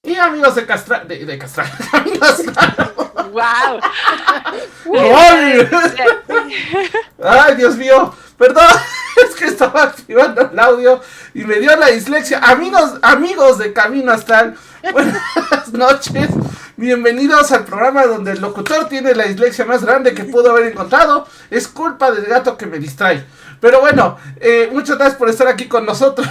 Y amigos de Castral, de Castral, ¡Wow! ¡Ay! ¡Ay, Dios mío! Perdón, es que estaba activando el audio y me dio la dislexia. Amigos de Camino Astral, buenas noches. Bienvenidos al programa donde el locutor tiene la dislexia más grande que pudo haber encontrado. Es culpa del gato que me distrae. Pero bueno, muchas gracias por estar aquí con nosotros.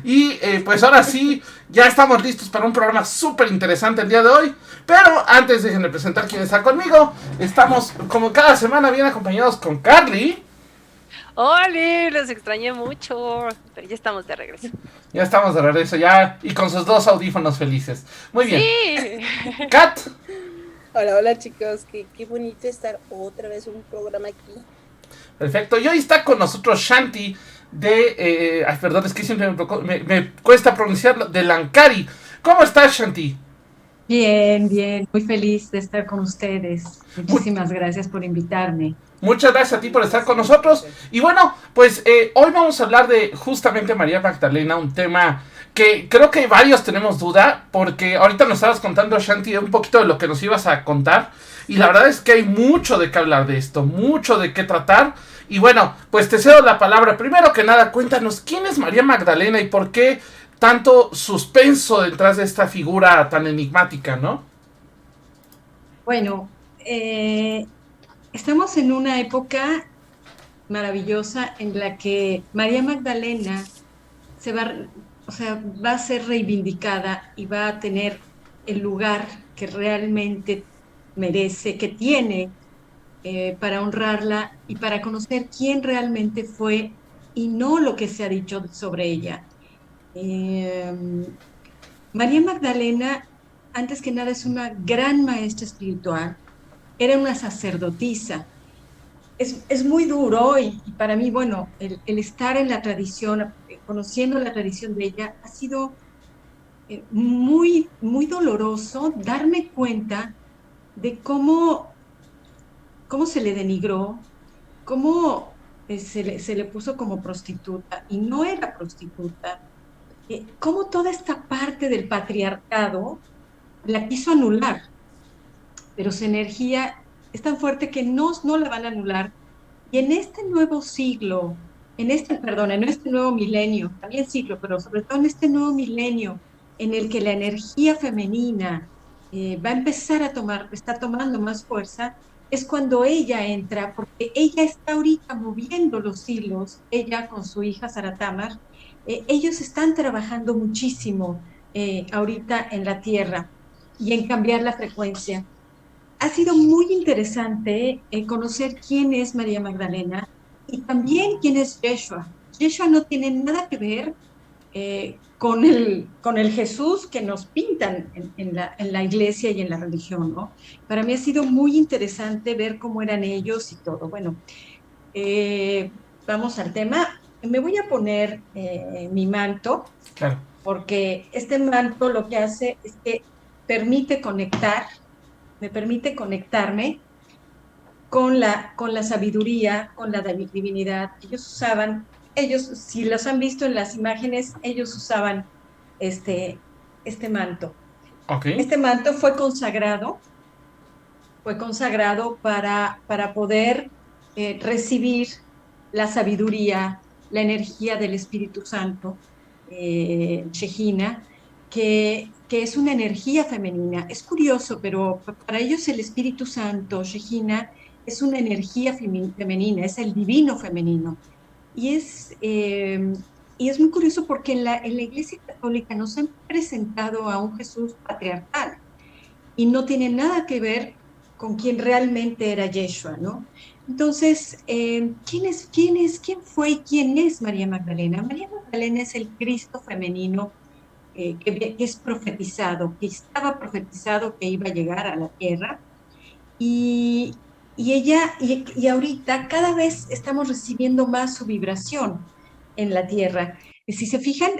Y pues ahora sí, ya estamos listos para un programa súper interesante el día de hoy. Pero antes déjenme presentar quién está conmigo. Estamos como cada semana bien acompañados con Carly. ¡Hola! Los extrañé mucho, pero ya estamos de regreso. Ya estamos de regreso ya y con sus dos audífonos felices. Muy bien. ¡Sí! Kat. Hola, hola chicos, qué bonito estar otra vez en un programa aquí. Perfecto. Y hoy está con nosotros Shanti de... ay, perdón, es que siempre me cuesta pronunciarlo. De Lankari. ¿Cómo estás, Shanti? Bien, bien, muy feliz de estar con ustedes. Muchísimas gracias por invitarme. Muchas gracias a ti por estar con nosotros. Y bueno, pues hoy vamos a hablar de justamente María Magdalena, un tema que creo que varios tenemos duda, porque ahorita nos estabas contando, Shanti, un poquito de lo que nos ibas a contar. Y la verdad es que hay mucho de qué hablar de esto, mucho de qué tratar. Y bueno, pues te cedo la palabra. Primero que nada, cuéntanos, ¿quién es María Magdalena y por qué tanto suspenso detrás de esta figura tan enigmática, ¿no? Bueno, estamos en una época maravillosa en la que María Magdalena se va, o sea, va a ser reivindicada y va a tener el lugar que realmente merece, que tiene para honrarla y para conocer quién realmente fue y no lo que se ha dicho sobre ella. Eh, María Magdalena, antes que nada, es una gran maestra espiritual, era una sacerdotisa. Es muy duro y para mí, bueno, el estar en la tradición, conociendo la tradición de ella, ha sido muy, muy doloroso darme cuenta de cómo se le denigró, cómo se le puso como prostituta y no era prostituta, cómo toda esta parte del patriarcado la quiso anular, pero su energía es tan fuerte que no la van a anular. Y en este nuevo siglo, en este nuevo milenio, también siglo, pero sobre todo en este nuevo milenio, en el que la energía femenina va a empezar a está tomando más fuerza, es cuando ella entra, porque ella está ahorita moviendo los hilos, ella con su hija Sara Tamar, ellos están trabajando muchísimo ahorita en la Tierra y en cambiar la frecuencia. Ha sido muy interesante conocer quién es María Magdalena y también quién es Yeshua. Yeshua no tiene nada que ver con el Jesús que nos pintan en la iglesia y en la religión, ¿no? Para mí ha sido muy interesante ver cómo eran ellos y todo. Bueno, eh, vamos al tema. Me voy a poner mi manto, Claro. porque este manto lo que hace es que permite conectar, me permite conectarme con la sabiduría, con la divinidad. Ellos, si los han visto en las imágenes, ellos usaban este manto. Ok. Este manto fue consagrado para poder recibir la sabiduría, la energía del Espíritu Santo, Shejina, que es una energía femenina. Es curioso, pero para ellos el Espíritu Santo, Shejina, es una energía femenina, es el divino femenino. Y y es muy curioso porque en la Iglesia Católica nos han presentado a un Jesús patriarcal y no tiene nada que ver con quién realmente era Yeshua, ¿no? Entonces, ¿quién fue y quién es María Magdalena? María Magdalena es el Cristo femenino que es profetizado, que estaba profetizado que iba a llegar a la tierra y, y ahorita cada vez estamos recibiendo más su vibración en la tierra. Si se fijan,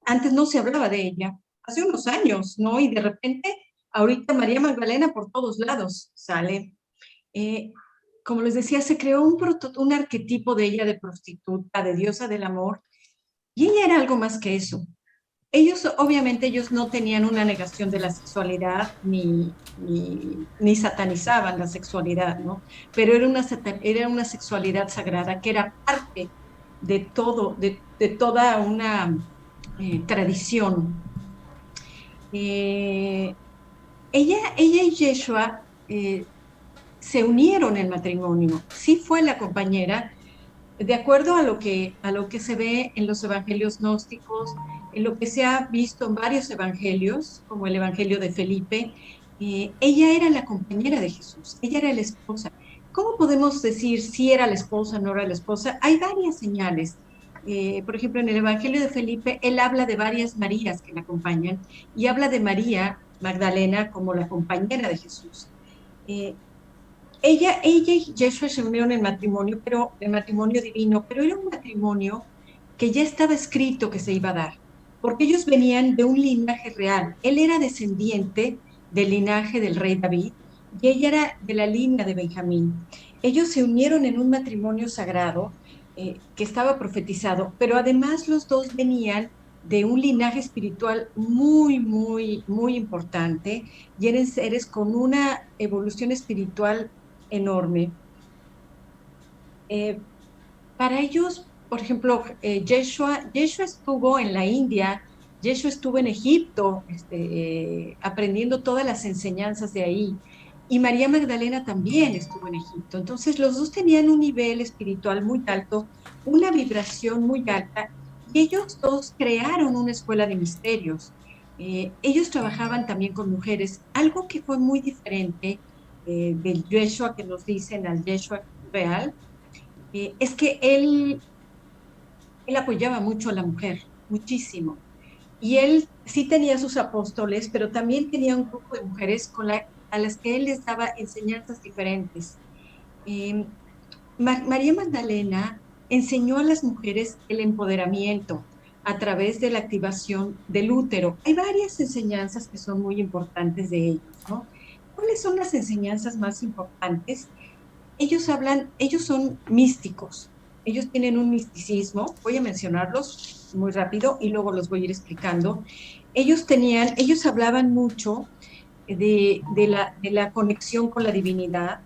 antes no se hablaba de ella, hace unos años, ¿no? Y de repente, ahorita María Magdalena por todos lados sale. Como les decía, se creó un arquetipo de ella de prostituta, de diosa del amor, y ella era algo más que eso. Obviamente, ellos no tenían una negación de la sexualidad ni satanizaban la sexualidad, ¿no? Pero era una sexualidad sagrada que era parte de todo, de toda una tradición. Ella y Yeshua se unieron en matrimonio. Sí fue la compañera, de acuerdo a lo que se ve en los evangelios gnósticos, en lo que se ha visto en varios evangelios, como el evangelio de Felipe, ella era la compañera de Jesús, ella era la esposa. ¿Cómo podemos decir si era la esposa o no era la esposa? Hay varias señales. Por ejemplo, en el evangelio de Felipe, él habla de varias Marías que la acompañan y habla de María Magdalena como la compañera de Jesús. Ella y Yeshua se unieron en matrimonio, pero en matrimonio divino, pero era un matrimonio que ya estaba escrito que se iba a dar, porque ellos venían de un linaje real. Él era descendiente del linaje del rey David y ella era de la línea de Benjamín. Ellos se unieron en un matrimonio sagrado que estaba profetizado, pero además los dos venían de un linaje espiritual muy importante y eran seres con una evolución espiritual enorme. Para ellos, por ejemplo, Yeshua estuvo en la India, Yeshua estuvo en Egipto, aprendiendo todas las enseñanzas de ahí, y María Magdalena también estuvo en Egipto. Entonces, los dos tenían un nivel espiritual muy alto, una vibración muy alta, y ellos dos crearon una escuela de misterios. Ellos trabajaban también con mujeres, algo que fue muy diferente del Yeshua que nos dicen al Yeshua real, es que él apoyaba mucho a la mujer, muchísimo. Y él sí tenía sus apóstoles, pero también tenía un grupo de mujeres a las que él les daba enseñanzas diferentes. Eh, María Magdalena enseñó a las mujeres el empoderamiento a través de la activación del útero. Hay varias enseñanzas que son muy importantes de ellos, ¿no? ¿Cuáles son las enseñanzas más importantes? Ellos son místicos, ellos tienen un misticismo, voy a mencionarlos muy rápido y luego los voy a ir explicando. Ellos hablaban mucho de la conexión con la divinidad,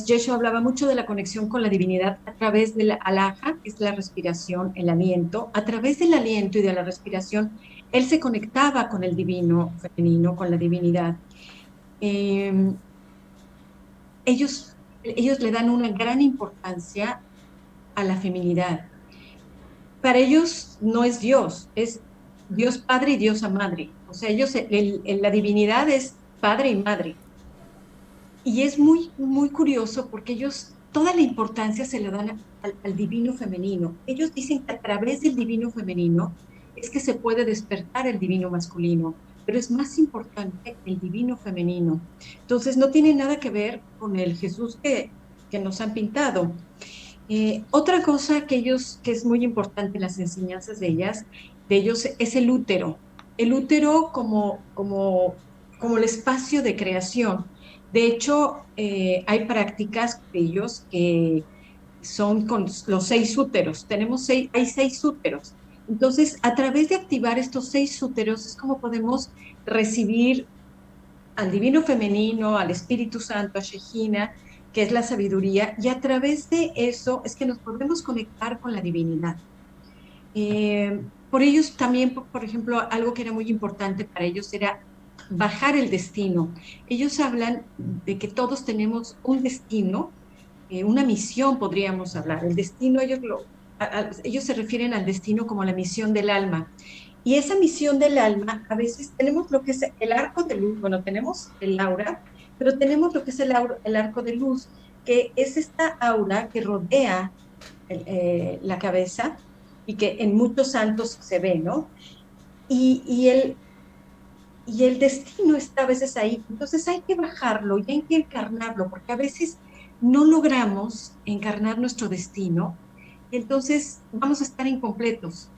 Yeshua hablaba mucho de la conexión con la divinidad a través de la alhaja, que es la respiración, el aliento. A través del aliento y de la respiración, él se conectaba con el divino femenino, con la divinidad. Ellos le dan una gran importancia a la feminidad. Para ellos no es Dios Padre y Diosa Madre. O sea, la divinidad es Padre y Madre. Y es muy curioso porque ellos toda la importancia se le dan al divino femenino. Ellos dicen que a través del divino femenino es que se puede despertar el divino masculino, pero es más importante el divino femenino. Entonces no tiene nada que ver con el Jesús que nos han pintado. Otra cosa que es muy importante en las enseñanzas de ellos es el útero. El útero como el espacio de creación. De hecho, hay prácticas de ellos que son con los 6 úteros. Hay 6 úteros. Entonces, a través de activar estos 6 úteros es como podemos recibir al divino femenino, al Espíritu Santo, a Shejina, que es la sabiduría, y a través de eso es que nos podemos conectar con la divinidad. Por ellos también, por ejemplo, algo que era muy importante para ellos era bajar el destino. Ellos hablan de que todos tenemos un destino, una misión podríamos hablar. El destino, ellos se refieren al destino como la misión del alma. Y esa misión del alma, a veces tenemos lo que es el arco de luz, bueno, tenemos el aura, pero tenemos lo que es el arco de luz, que es esta aura que rodea la cabeza y que en muchos santos se ve, ¿no? Y el destino está a veces ahí, entonces hay que bajarlo y hay que encarnarlo, porque a veces no logramos encarnar nuestro destino, y entonces vamos a estar incompletos.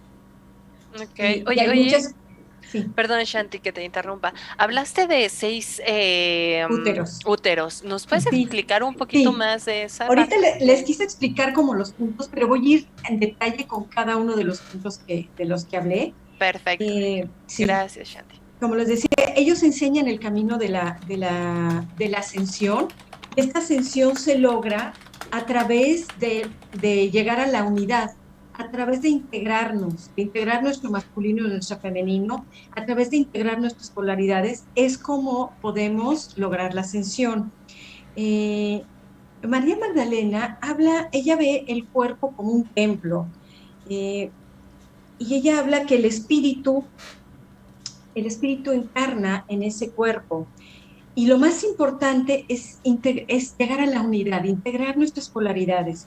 Ok, Y oye, hay muchas Sí, Perdón, Shanti, que te interrumpa. Hablaste de 6 úteros. úteros. ¿Nos puedes Sí, explicar un poquito sí. más de esa Ahorita parte? les quise explicar como los puntos, pero voy a ir en detalle con cada uno de los puntos de los que hablé. Perfecto. Sí, Gracias, Shanti. como les decía, ellos enseñan el camino de la ascensión. Esta ascensión se logra a través de llegar a la unidad, a través de integrar nuestro masculino y nuestro femenino, a través de integrar nuestras polaridades, es como podemos lograr la ascensión. Eh, María Magdalena habla, ella ve el cuerpo como un templo, eh, y ella habla que el espíritu encarna en ese cuerpo. Y lo más importante es llegar a la unidad, integrar nuestras polaridades.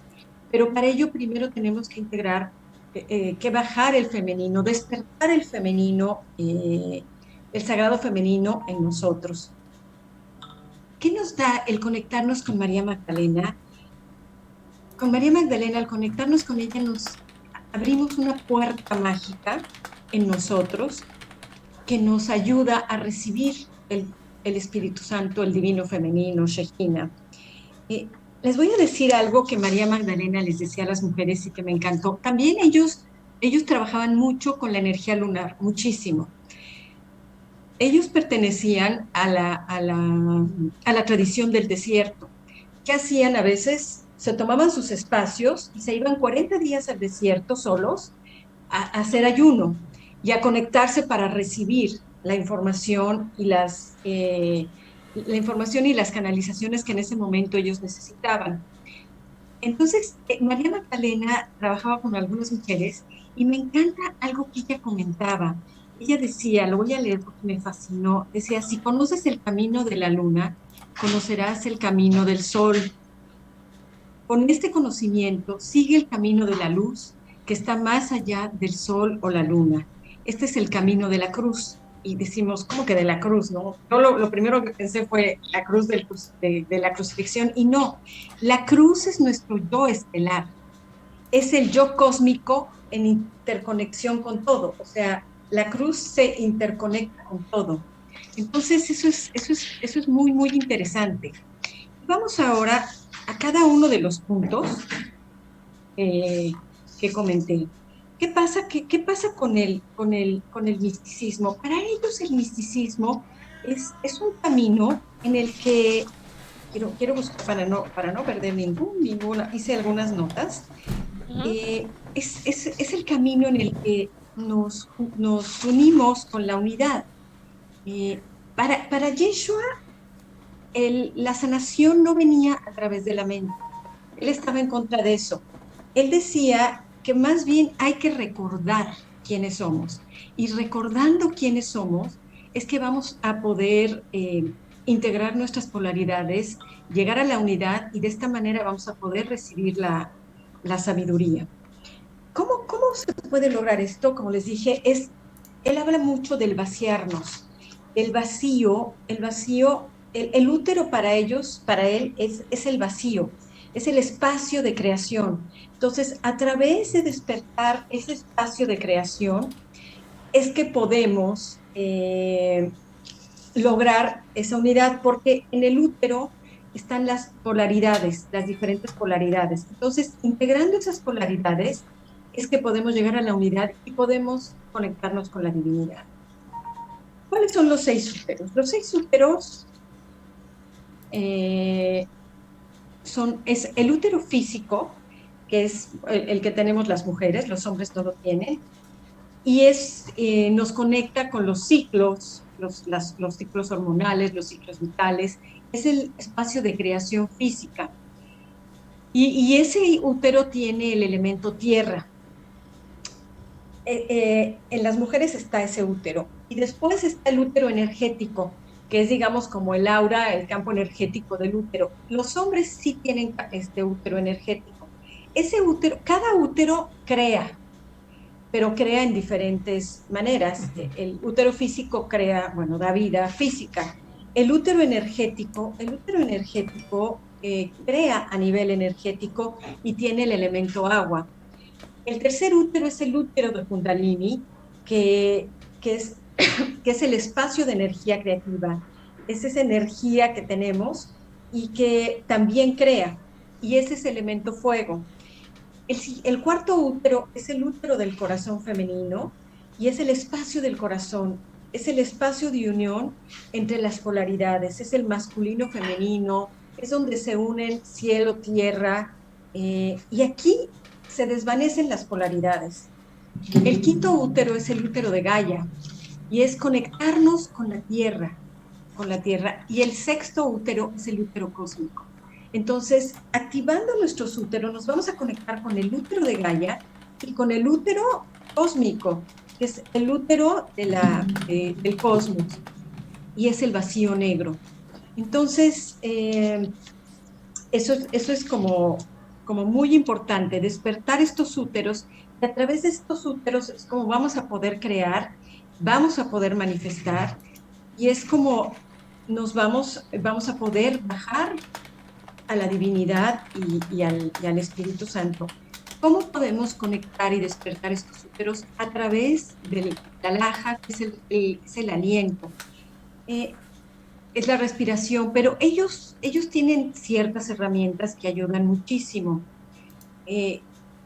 Pero para ello primero tenemos que integrar, que bajar el femenino, despertar el sagrado femenino en nosotros. ¿Qué nos da el conectarnos con María Magdalena? Con María Magdalena, al conectarnos con ella, nos abrimos una puerta mágica en nosotros que nos ayuda a recibir el Espíritu Santo, el divino femenino, Shekhinah. Eh, Les voy a decir algo que María Magdalena les decía a las mujeres y que me encantó. También ellos trabajaban mucho con la energía lunar, muchísimo. Ellos pertenecían a la tradición del desierto. ¿Qué hacían a veces? Se tomaban sus espacios y se iban 40 días al desierto solos a hacer ayuno y a conectarse para recibir la información la información y las canalizaciones que en ese momento ellos necesitaban. Entonces, María Magdalena trabajaba con algunas mujeres y me encanta algo que ella comentaba. Ella decía, lo voy a leer porque me fascinó, decía, si conoces el camino de la luna, conocerás el camino del sol. Con este conocimiento, sigue el camino de la luz que está más allá del sol o la luna. Este es el camino de la cruz. Y decimos, ¿cómo que de la cruz? ¿No? Yo lo primero que pensé fue la cruz de la crucifixión. Y no, la cruz es nuestro yo estelar. Es el yo cósmico en interconexión con todo. O sea, la cruz se interconecta con todo. Entonces, eso es muy, muy interesante. Vamos ahora a cada uno de los puntos eh, que comenté. ¿Qué pasa con el misticismo? Para ellos el misticismo es un camino en el que, quiero buscar para no perder ninguna, hice algunas notas, Ujú. es el camino en el que nos unimos con la unidad. Para Yeshua, la sanación no venía a través de la mente. Él estaba en contra de eso. Él decía que más bien hay que recordar quiénes somos. Y recordando quiénes somos es que vamos a poder integrar nuestras polaridades, llegar a la unidad y de esta manera vamos a poder recibir la sabiduría. ¿Cómo se puede lograr esto? Como les dije, él habla mucho del vaciarnos, el vacío, el útero para ellos, para él, es el vacío, es el espacio de creación. Entonces, a través de despertar ese espacio de creación, es que podemos lograr esa unidad, porque en el útero están las polaridades, las diferentes polaridades. Entonces, integrando esas polaridades, es que podemos llegar a la unidad y podemos conectarnos con la divinidad. ¿Cuáles son los 6 úteros? Los 6 úteros es el útero físico, que es el que tenemos las mujeres, los hombres no lo tienen, y nos conecta con los ciclos, los ciclos hormonales, los ciclos vitales, es el espacio de creación física. Y ese útero tiene el elemento tierra. En las mujeres está ese útero. Y después está el útero energético, que es, digamos, como el aura, el campo energético del útero. Los hombres sí tienen este útero energético. Ese útero, cada útero crea, pero crea en diferentes maneras. El útero físico crea, bueno, da vida física. El útero energético crea a nivel energético y tiene el elemento agua. El tercer útero es el útero de Kundalini, que es que es el espacio de energía creativa. Es esa energía que tenemos y que también crea, y ese es el elemento fuego. El cuarto útero es el útero del corazón femenino y es el espacio del corazón, es el espacio de unión entre las polaridades, es el masculino femenino, es donde se unen cielo, tierra, y aquí se desvanecen las polaridades. El quinto útero es el útero de Gaia y es conectarnos con la tierra, y el sexto útero es el útero cósmico. Entonces, activando nuestros úteros, nos vamos a conectar con el útero de Gaia y con el útero cósmico, que es el útero del cosmos, y es el vacío negro. Entonces, eso es como muy importante, despertar estos úteros, y a través de estos úteros es como vamos a poder crear, vamos a poder manifestar, y es como vamos a poder bajar a la divinidad y al Espíritu Santo. ¿Cómo podemos conectar y despertar estos úteros? A través de la laja, que es el aliento. Es la respiración, pero ellos tienen ciertas herramientas que ayudan muchísimo.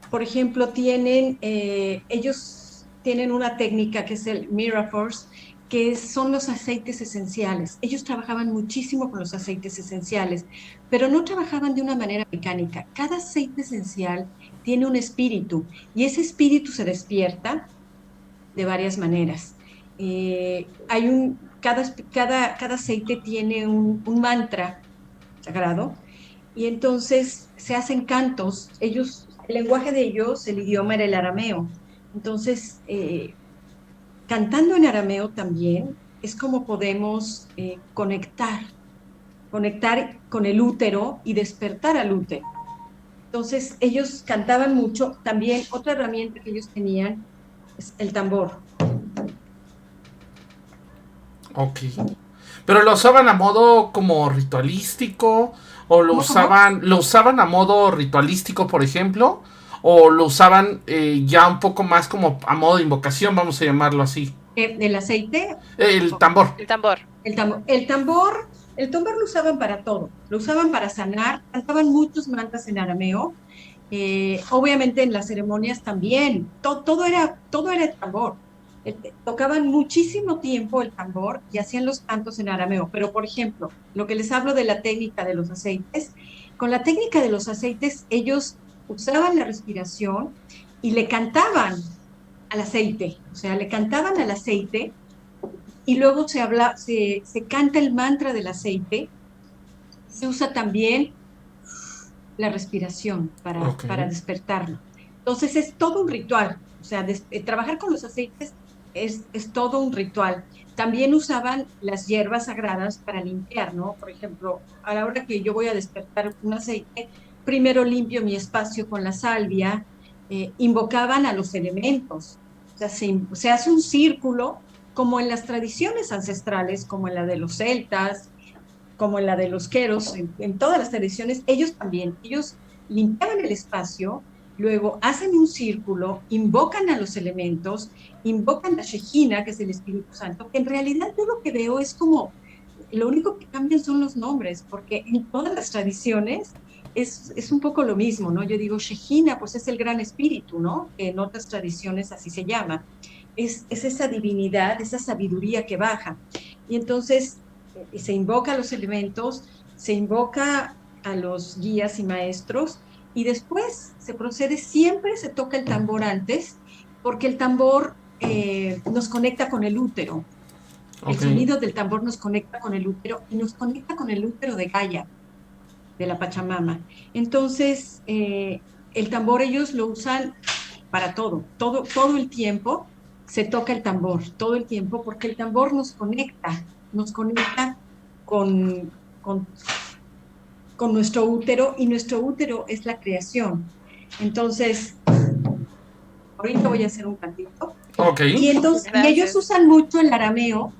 Por ejemplo, ellos tienen una técnica que es el Miraforce, que son los aceites esenciales. Ellos trabajaban muchísimo con los aceites esenciales, pero no trabajaban de una manera mecánica. Cada aceite esencial tiene un espíritu y ese espíritu se despierta de varias maneras. Cada aceite tiene un mantra sagrado y entonces se hacen cantos. El lenguaje de ellos, el idioma era el arameo. Entonces, cantando en arameo también es como podemos conectar con el útero y despertar al útero. Entonces, ellos cantaban mucho. También otra herramienta que ellos tenían es el tambor. Ok. Pero lo usaban a modo como ritualístico, o lo usaban a modo ritualístico, por ejemplo, o lo usaban ya un poco más como a modo de invocación, vamos a llamarlo así. ¿El aceite? El tambor. El tambor. El tambor lo usaban para todo. Lo usaban para sanar. Cantaban muchos mantras en arameo. Obviamente en las ceremonias también. Todo era el tambor. Tocaban muchísimo tiempo el tambor y hacían los cantos en arameo. Pero, por ejemplo, lo que les hablo de la técnica de los aceites, con la técnica de los aceites, ellos usaban la respiración y le cantaban al aceite, o sea, le cantaban al aceite y luego se canta el mantra del aceite. Se usa también la respiración para despertarlo. Entonces es todo un ritual, o sea, trabajar con los aceites es todo un ritual. También usaban las hierbas sagradas para limpiar, ¿no? Por ejemplo, a la hora que yo voy a despertar un aceite, primero limpio mi espacio con la salvia, invocaban a los elementos, o sea, se hace un círculo, como en las tradiciones ancestrales, como en la de los celtas, como en la de los queros, en todas las tradiciones, ellos limpiaban el espacio, luego hacen un círculo, invocan a los elementos, invocan a Shejina, que es el Espíritu Santo, que en realidad yo lo que veo es como, lo único que cambian son los nombres, porque en todas las tradiciones es un poco lo mismo, ¿no? Yo digo, Shejina, pues es el gran espíritu, ¿no? Que en otras tradiciones así se llama. Es esa divinidad, esa sabiduría que baja. Y entonces se invoca a los elementos, se invoca a los guías y maestros, y después se procede, siempre se toca el tambor antes, porque el tambor nos conecta con el útero. El sonido del tambor nos conecta con el útero y nos conecta con el útero de Gaia, de la Pachamama. Entonces, el tambor ellos lo usan para todo el tiempo se toca el tambor, todo el tiempo, porque el tambor nos conecta con nuestro útero, y nuestro útero es la creación. Entonces, ahorita voy a hacer un cantito. Y ellos usan mucho el arameo,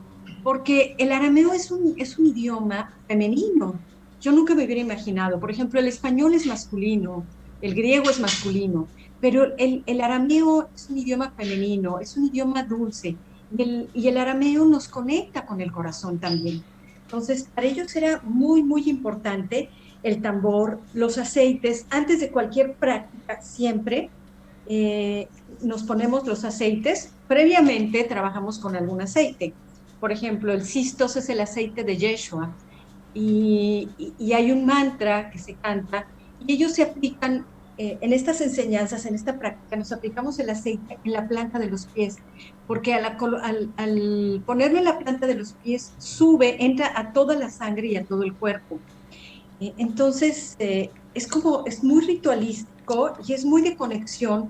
porque el arameo es un idioma femenino. Yo nunca me hubiera imaginado. Por ejemplo, el español es masculino, el griego es masculino, pero el arameo es un idioma femenino, es un idioma dulce, y el arameo nos conecta con el corazón también. Entonces, para ellos era muy, muy importante el tambor, los aceites. Antes de cualquier práctica, siempre eh, nos ponemos los aceites. Previamente trabajamos con algún aceite. Por ejemplo, el Sistos es el aceite de Yeshua y hay un mantra que se canta y ellos se aplican en estas enseñanzas, en esta práctica, nos aplicamos el aceite en la planta de los pies, porque al ponerlo en la planta de los pies sube, entra a toda la sangre y a todo el cuerpo. Entonces, es muy ritualístico y es muy de conexión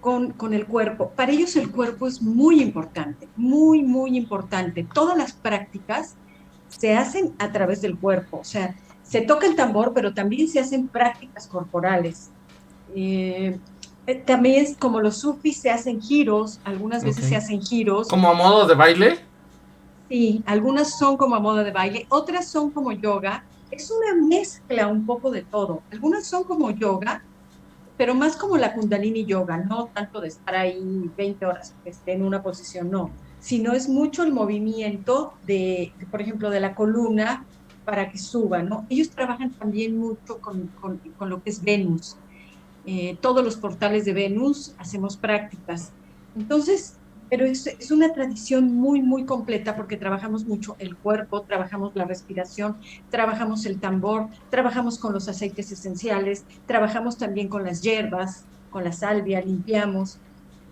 con el cuerpo. Para ellos el cuerpo es muy importante, muy, muy importante. Todas las prácticas se hacen a través del cuerpo, o sea, se toca el tambor, pero también se hacen prácticas corporales. Eh, También como los sufis se hacen giros, algunas veces se Ok. hacen giros, ¿Como a modo de baile? sí, algunas son como a modo de baile, otras son como yoga, es una mezcla un poco de todo. Algunas son como yoga, pero más como la Kundalini Yoga, no tanto de estar ahí 20 horas en una posición, no, sino es mucho el movimiento por ejemplo, de la columna para que suba, ¿no? Ellos trabajan también mucho con lo que es Venus. Todos los portales de Venus hacemos prácticas. Entonces, pero es una tradición muy, muy completa porque trabajamos mucho el cuerpo, trabajamos la respiración, trabajamos el tambor, trabajamos con los aceites esenciales, trabajamos también con las hierbas, con la salvia, limpiamos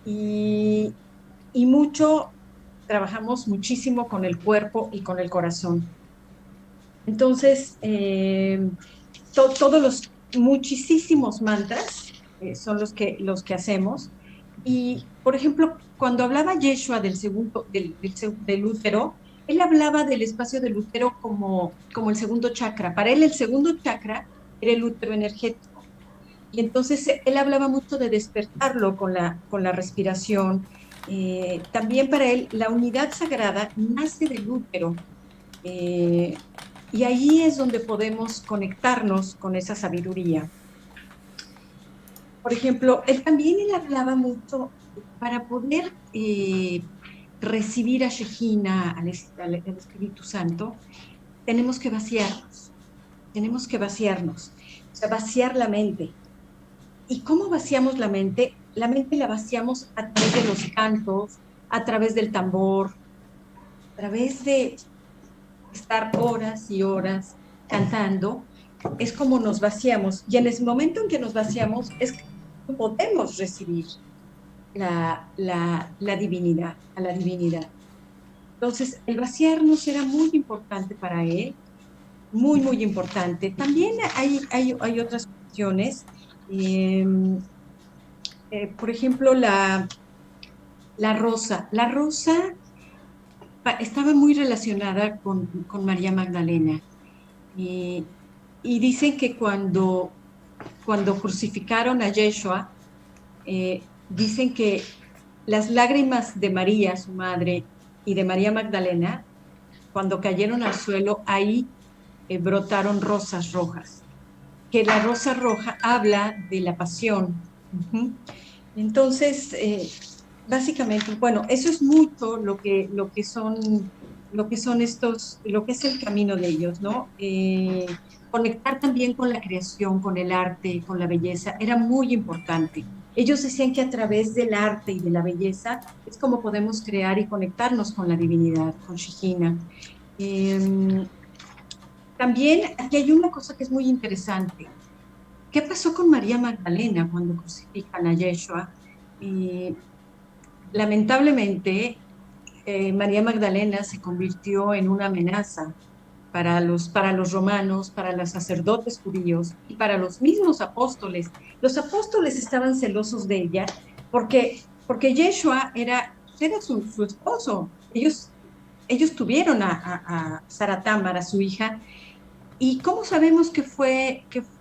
y, y mucho, trabajamos muchísimo con el cuerpo y con el corazón. Entonces, todos los muchísimos mantras son los que hacemos. Y, por ejemplo, cuando hablaba Yeshua del segundo, del útero, él hablaba del espacio del útero como el segundo chakra. Para él, el segundo chakra era el útero energético. Y entonces él hablaba mucho de despertarlo con la respiración. También para él, la unidad sagrada nace del útero. Eh, y ahí es donde podemos conectarnos con esa sabiduría. Por ejemplo, él hablaba mucho para poder recibir a Shejina, al Espíritu Santo, tenemos que vaciarnos, o sea, vaciar la mente. ¿Y cómo vaciamos la mente? La mente la vaciamos a través de los cantos, a través del tambor, a través de estar horas y horas cantando, es como nos vaciamos. Y en ese momento en que nos vaciamos es que podemos recibir la divinidad, a la divinidad. Entonces, el vaciarnos era muy importante para él, muy, muy importante. También hay otras cuestiones, eh, por ejemplo, la rosa. La rosa estaba muy relacionada con María Magdalena. Y, y dicen que cuando crucificaron a Yeshua, dicen que las lágrimas de María, su madre, y de María Magdalena, cuando cayeron al suelo, ahí brotaron rosas rojas, que la rosa roja habla de la pasión. Uh-huh. Entonces, básicamente, bueno, eso es mucho lo que son estos, lo que es el camino de ellos, ¿no? Conectar también con la creación, con el arte, con la belleza, era muy importante. Ellos decían que a través del arte y de la belleza es como podemos crear y conectarnos con la divinidad, con Shekhinah. Eh, También aquí hay una cosa que es muy interesante. ¿Qué pasó con María Magdalena cuando crucifican a Yeshua? Eh, Lamentablemente, María Magdalena se convirtió en una amenaza para los romanos, para los sacerdotes judíos y para los mismos apóstoles. Los apóstoles estaban celosos de ella porque Yeshua era su esposo. Ellos tuvieron a Sara Támara, su hija. ¿Y cómo sabemos que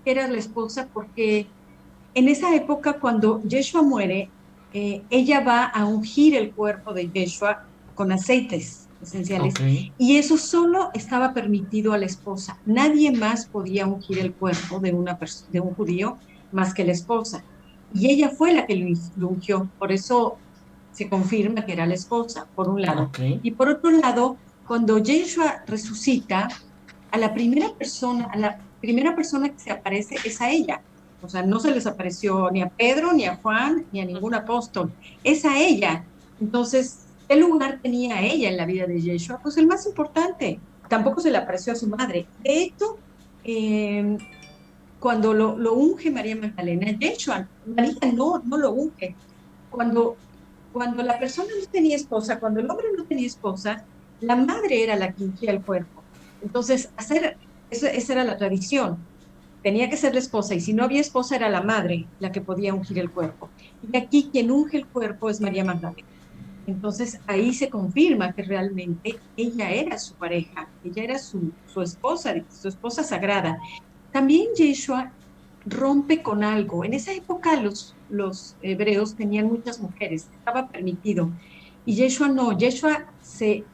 era la esposa? Porque en esa época, cuando Yeshua muere, ella va a ungir el cuerpo de Yeshua con aceites esenciales Ok. y eso solo estaba permitido a la esposa. Nadie más podía ungir el cuerpo de un judío más que la esposa. Y ella fue la que lo ungió. Por eso se confirma que era la esposa, por un lado. Ok. Y por otro lado, cuando Yeshua resucita, a la primera persona que se aparece es a ella. O sea, no se les apareció ni a Pedro, ni a Juan, ni a ningún apóstol. Es a ella. Entonces, ¿qué lugar tenía ella en la vida de Yeshua? Pues el más importante. Tampoco se le apareció a su madre. De hecho, eh, cuando lo unge María Magdalena, Yeshua, María no lo unge. Cuando, cuando la persona no tenía esposa, cuando el hombre no tenía esposa, la madre era la que ungía el cuerpo. Entonces, esa era la tradición. Tenía que ser la esposa, y si no había esposa, era la madre la que podía ungir el cuerpo. Y aquí quien unge el cuerpo es María Magdalena. Entonces, ahí se confirma que realmente ella era su pareja, ella era su esposa sagrada. También Yeshua rompe con algo. En esa época los hebreos tenían muchas mujeres, estaba permitido. Y Yeshua no, Yeshua se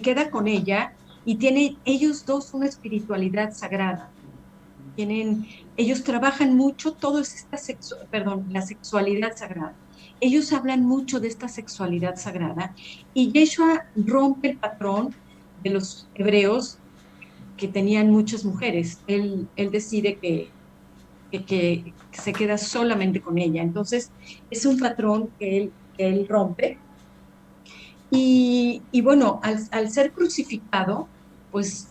queda con ella y tienen ellos dos una espiritualidad sagrada. Ellos trabajan mucho todo es la sexualidad sagrada. Ellos hablan mucho de esta sexualidad sagrada y Yeshua rompe el patrón de los hebreos que tenían muchas mujeres. Él decide que se queda solamente con ella. Entonces, es un patrón que él rompe. Y bueno, al ser crucificado, pues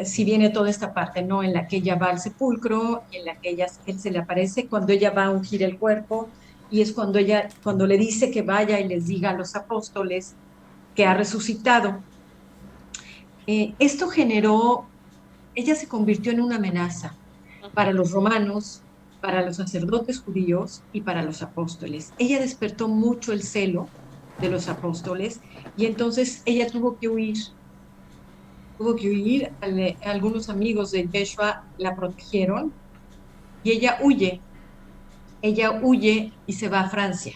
si viene toda esta parte, ¿no? En la que ella va al sepulcro, en la que él se le aparece, cuando ella va a ungir el cuerpo, y es cuando le dice que vaya y les diga a los apóstoles que ha resucitado. Esto generó, ella se convirtió en una amenaza para los romanos, para los sacerdotes judíos y para los apóstoles. Ella despertó mucho el celo de los apóstoles y entonces ella tuvo que huir. Algunos amigos de Yeshua la protegieron y ella huye y se va a Francia.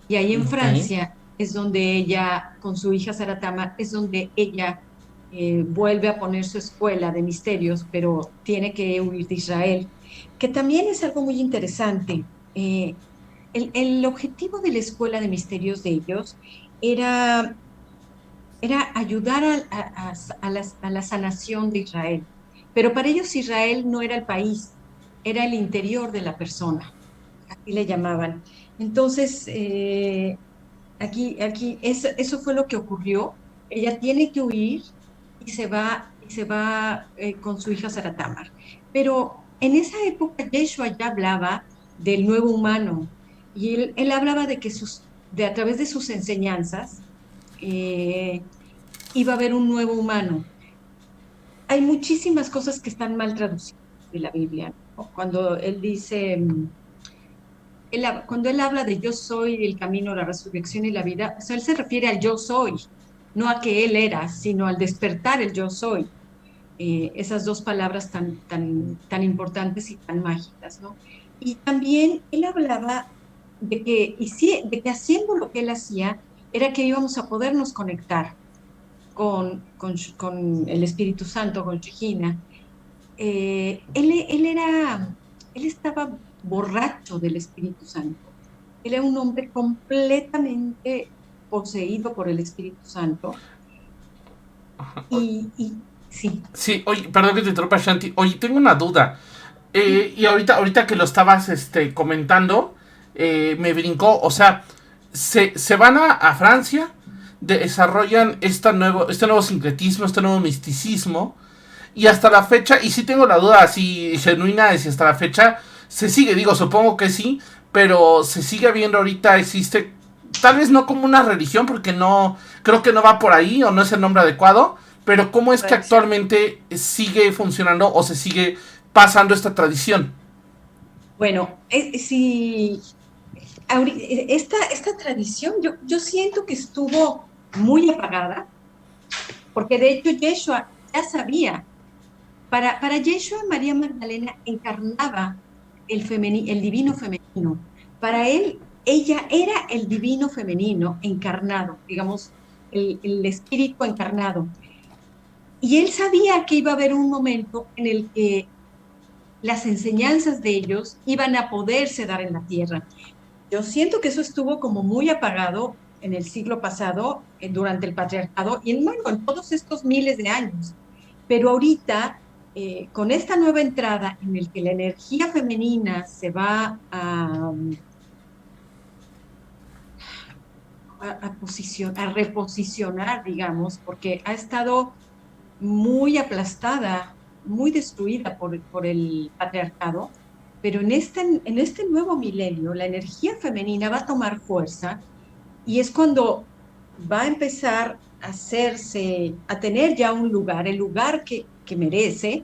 Y ahí en Francia es donde ella, con su hija Saratama, es donde ella vuelve a poner su escuela de misterios, pero tiene que huir de Israel, que también es algo muy interesante. El objetivo de la escuela de misterios de ellos era ayudar a la sanación de Israel. Pero para ellos Israel no era el país, era el interior de la persona, así le llamaban. Entonces, eso fue lo que ocurrió. Ella tiene que huir y se va con su hija Saratamar. Pero en esa época Yeshua ya hablaba del nuevo humano y él hablaba de que a través de sus enseñanzas, iba a haber un nuevo humano. Hay muchísimas cosas que están mal traducidas de la Biblia, ¿no? Cuando él dice, cuando él habla de yo soy el camino, la resurrección y la vida, o sea, él se refiere al yo soy, no a que él era, sino al despertar el yo soy. Esas dos palabras tan importantes y tan mágicas, ¿no? Y también él hablaba de que haciendo lo que él hacía, era que íbamos a podernos conectar con el Espíritu Santo, con Regina. Él estaba borracho del Espíritu Santo. Él era un hombre completamente poseído por el Espíritu Santo. Y sí. Sí, oye, perdón que te interrumpa, Shanti. Oye, tengo una duda. Y ahorita que lo estabas comentando, me brincó. O sea, se van a Francia, desarrollan este nuevo sincretismo, este nuevo misticismo. Y hasta la fecha, y sí tengo la duda así genuina de si hasta la fecha se sigue, digo, supongo que sí, pero se sigue viendo ahorita, existe, tal vez no como una religión, porque no, creo que no va por ahí, o no es el nombre adecuado, pero cómo es que actualmente sigue funcionando o se sigue pasando esta tradición. Bueno, sí, esta tradición yo siento que estuvo muy apagada, porque de hecho Yeshua ya sabía. Para Yeshua, María Magdalena encarnaba el divino femenino. Para él, ella era el divino femenino encarnado, digamos, el espíritu encarnado. Y él sabía que iba a haber un momento en el que las enseñanzas de ellos iban a poderse dar en la tierra. Yo siento que eso estuvo como muy apagado en el siglo pasado, durante el patriarcado, y bueno, en todos estos miles de años. Pero ahorita, con esta nueva entrada en el que la energía femenina se va a reposicionar, digamos, porque ha estado muy aplastada, muy destruida por el patriarcado, pero en este nuevo milenio la energía femenina va a tomar fuerza y es cuando va a empezar a hacerse, a tener ya un lugar, el lugar que merece.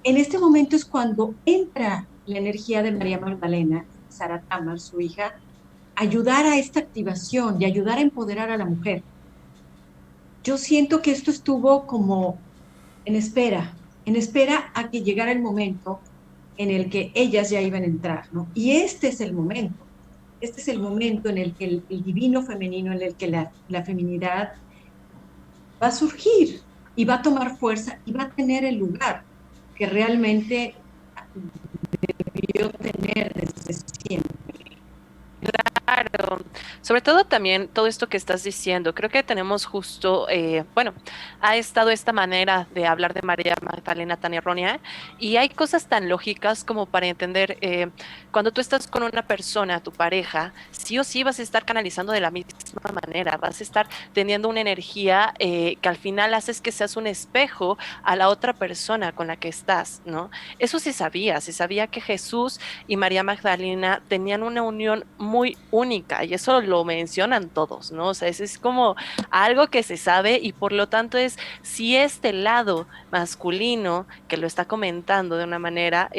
En este momento es cuando entra la energía de María Magdalena, Sara Tamar, su hija, ayudar a esta activación y ayudar a empoderar a la mujer. Yo siento que esto estuvo como en espera a que llegara el momento en el que ellas ya iban a entrar, ¿no? Y este es el momento en el que el divino femenino, en el que la feminidad va a surgir y va a tomar fuerza y va a tener el lugar que realmente debió tener desde siempre. Claro, sobre todo también todo esto que estás diciendo, creo que tenemos justo, bueno, ha estado esta manera de hablar de María Magdalena tan errónea y hay cosas tan lógicas como para entender, cuando tú estás con una persona, tu pareja, sí o sí vas a estar canalizando de la misma manera, vas a estar teniendo una energía que al final haces que seas un espejo a la otra persona con la que estás, ¿no? Eso se sabía que Jesús y María Magdalena tenían una unión muy única y eso lo mencionan todos, ¿no? O sea, eso es como algo que se sabe y por lo tanto es si este lado masculino que lo está comentando de una manera,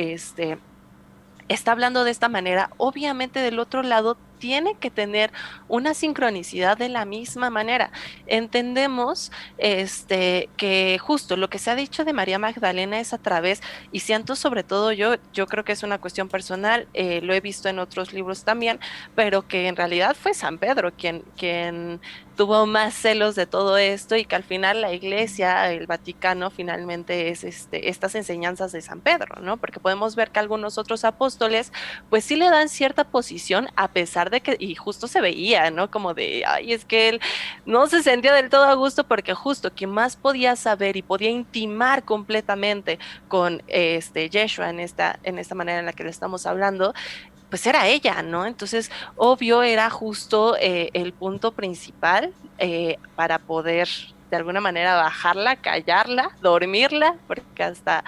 está hablando de esta manera, obviamente del otro lado tiene que tener una sincronicidad de la misma manera. Entendemos que justo lo que se ha dicho de María Magdalena es a través, y siento sobre todo yo creo que es una cuestión personal, lo he visto en otros libros también, pero que en realidad fue San Pedro quien tuvo más celos de todo esto y que al final la iglesia, el Vaticano, finalmente es estas enseñanzas de San Pedro, ¿no? Porque podemos ver que algunos otros apóstoles, pues sí le dan cierta posición a pesar de que, y justo se veía, ¿no? Como de, ay, es que él no se sentía del todo a gusto porque justo quien más podía saber y podía intimar completamente con Yeshua en esta manera en la que le estamos hablando, pues era ella, ¿no? Entonces, obvio, era justo el punto principal para poder de alguna manera bajarla, callarla, dormirla, porque hasta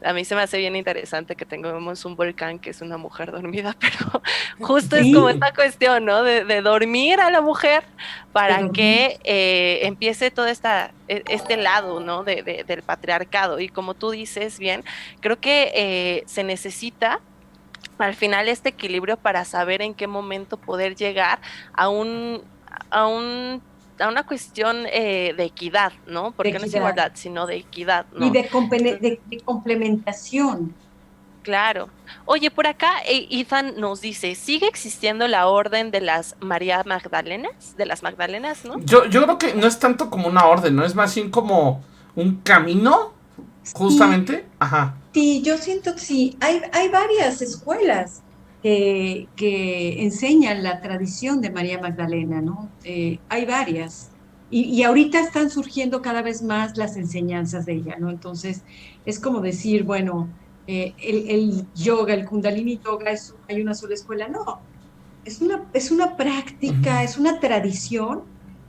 a mí se me hace bien interesante que tengamos un volcán que es una mujer dormida, pero justo es como Sí, esta cuestión, ¿no? De dormir a la mujer de para dormir. que empiece todo este lado, ¿no? Del patriarcado. Y como tú dices bien, creo que se necesita al final este equilibrio para saber en qué momento poder llegar a a un, a una cuestión de equidad, ¿no? De Porque no es equidad igualdad, sino de equidad, y ¿no? Entonces, de complementación. claro. Oye, por acá Ethan nos dice, ¿sigue existiendo la orden de las María Magdalenas? De las Magdalenas, ¿no? Yo creo que no es tanto como una orden, ¿no? Es más bien como un camino, Sí, justamente. Ajá. sí, yo siento que sí, hay varias escuelas que enseñan la tradición de María Magdalena, ¿no? Hay varias. Y ahorita están surgiendo cada vez más las enseñanzas de ella, ¿no? Entonces, es como decir, bueno, el yoga, el Kundalini Yoga, hay una sola escuela. No, es una práctica, es una tradición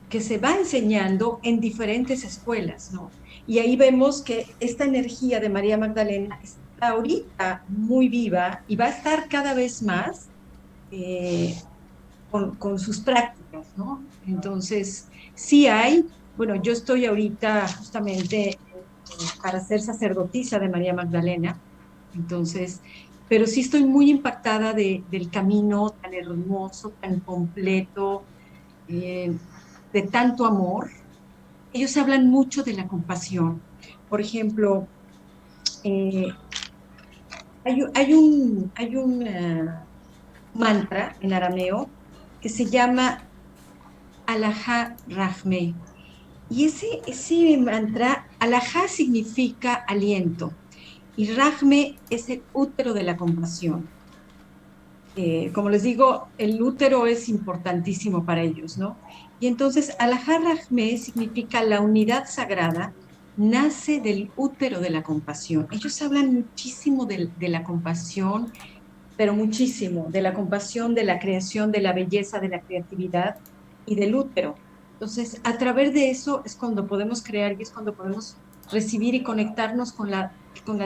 que se va enseñando en diferentes escuelas, ¿no? Y ahí vemos que esta energía de María Magdalena está ahorita muy viva y va a estar cada vez más eh, con sus prácticas, ¿no? Entonces, sí hay, bueno, yo estoy ahorita justamente para ser sacerdotisa de María Magdalena, entonces, pero sí estoy muy impactada del camino tan hermoso, tan completo, eh, de tanto amor. Ellos hablan mucho de la compasión. Por ejemplo, eh, hay un mantra en arameo que se llama Alajá Rahme. Y ese mantra, Alajá significa aliento y Rahme es el útero de la compasión. como les digo, el útero es importantísimo para ellos, ¿no? Y entonces, Alahar Rahmeh significa la unidad sagrada, nace del útero de la compasión. Ellos hablan muchísimo de la compasión, pero muchísimo, de la compasión, de la creación, de la belleza, de la creatividad y del útero. Entonces, a través de eso es cuando podemos crear y es cuando podemos recibir y conectarnos con la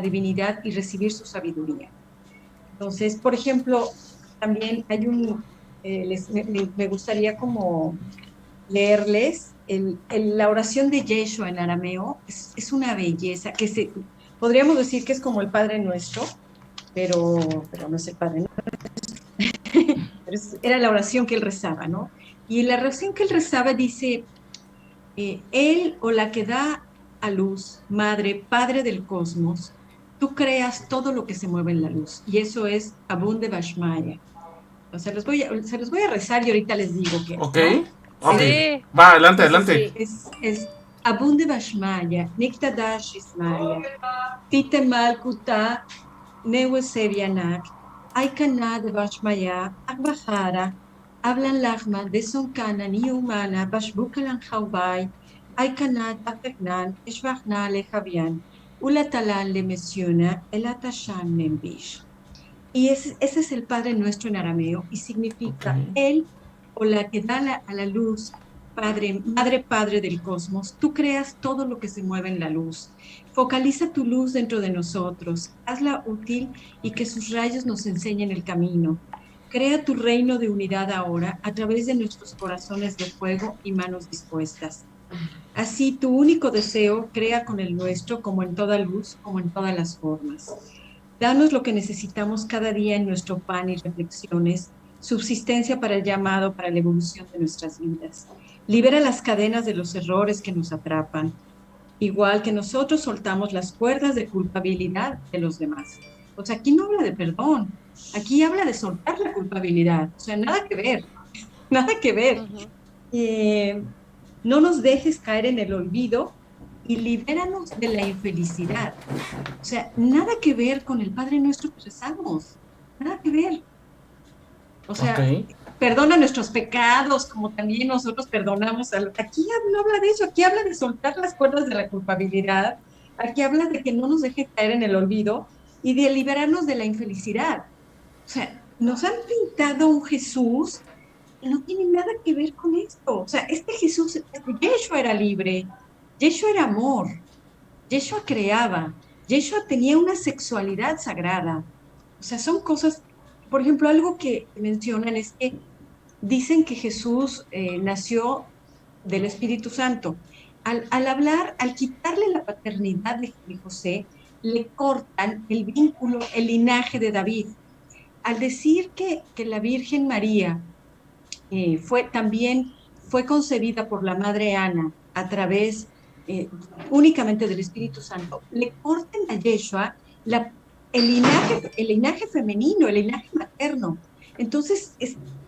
divinidad y recibir su sabiduría. Entonces, por ejemplo, también hay me gustaría como leerles la oración de Yeshua en arameo, es una belleza, podríamos decir que es como el Padre Nuestro, pero no es el Padre Nuestro, era la oración que él rezaba, ¿no? Y la oración que él rezaba dice, él o la que da a luz, madre, padre del cosmos, tú creas todo lo que se mueve en la luz. Y eso es Abunde Bashmaya. O sea, se los voy a rezar y ahorita les digo qué es, Ok, ¿no? ok. Es, Sí, Va, adelante, Sí, sí, adelante. sí. es Abunde Bashmaya, Nikta Dash Ismaya, Tite Malkuta, Newe Sevianak, Aikana de Bashmaya, Akbahara, Hablan Lagma, de Sonkana, ni humana, Bashbukalan Haubai, Aikanat, Afegnan, Eshvachna le Javian, Ulatalan le menciona, el Atashan Membish. Y ese es el Padre Nuestro en arameo y Ok. significa Él o la que da a la luz, Padre, Madre, Padre del cosmos. Tú creas todo lo que se mueve en la luz. Focaliza tu luz dentro de nosotros. Hazla útil y que sus rayos nos enseñen el camino. Crea tu reino de unidad ahora a través de nuestros corazones de fuego y manos dispuestas. Así tu único deseo crea con el nuestro como en toda luz, como en todas las formas. Danos lo que necesitamos cada día en nuestro pan y reflexiones, subsistencia para el llamado, para la evolución de nuestras vidas. Libera las cadenas de los errores que nos atrapan, igual que nosotros soltamos las cuerdas de culpabilidad de los demás. O sea, aquí no habla de perdón, aquí habla de soltar la culpabilidad. O sea, nada que ver, nada que ver. ujú, Eh, no nos dejes caer en el olvido y libéranos de la infelicidad. O sea, nada que ver con el Padre Nuestro que rezamos, nada que ver. O Ok. sea, perdona nuestros pecados como también nosotros perdonamos. Aquí no habla de eso, aquí habla de soltar las cuerdas de la culpabilidad, aquí habla de que no nos deje caer en el olvido y de liberarnos de la infelicidad. O sea, nos han pintado un Jesús que no tiene nada que ver con esto. O sea, este Jesús, Yeshua era libre, Yeshua era amor, Yeshua creaba, Yeshua tenía una sexualidad sagrada. O sea, son cosas, por ejemplo, algo que mencionan es que dicen que Jesús nació del Espíritu Santo. Al hablar, al quitarle la paternidad de José, le cortan el vínculo, el linaje de David. Al decir que la Virgen María también fue concebida por la Madre Ana a través únicamente del Espíritu Santo, le cortan a Yeshua el linaje femenino, el linaje materno. Entonces,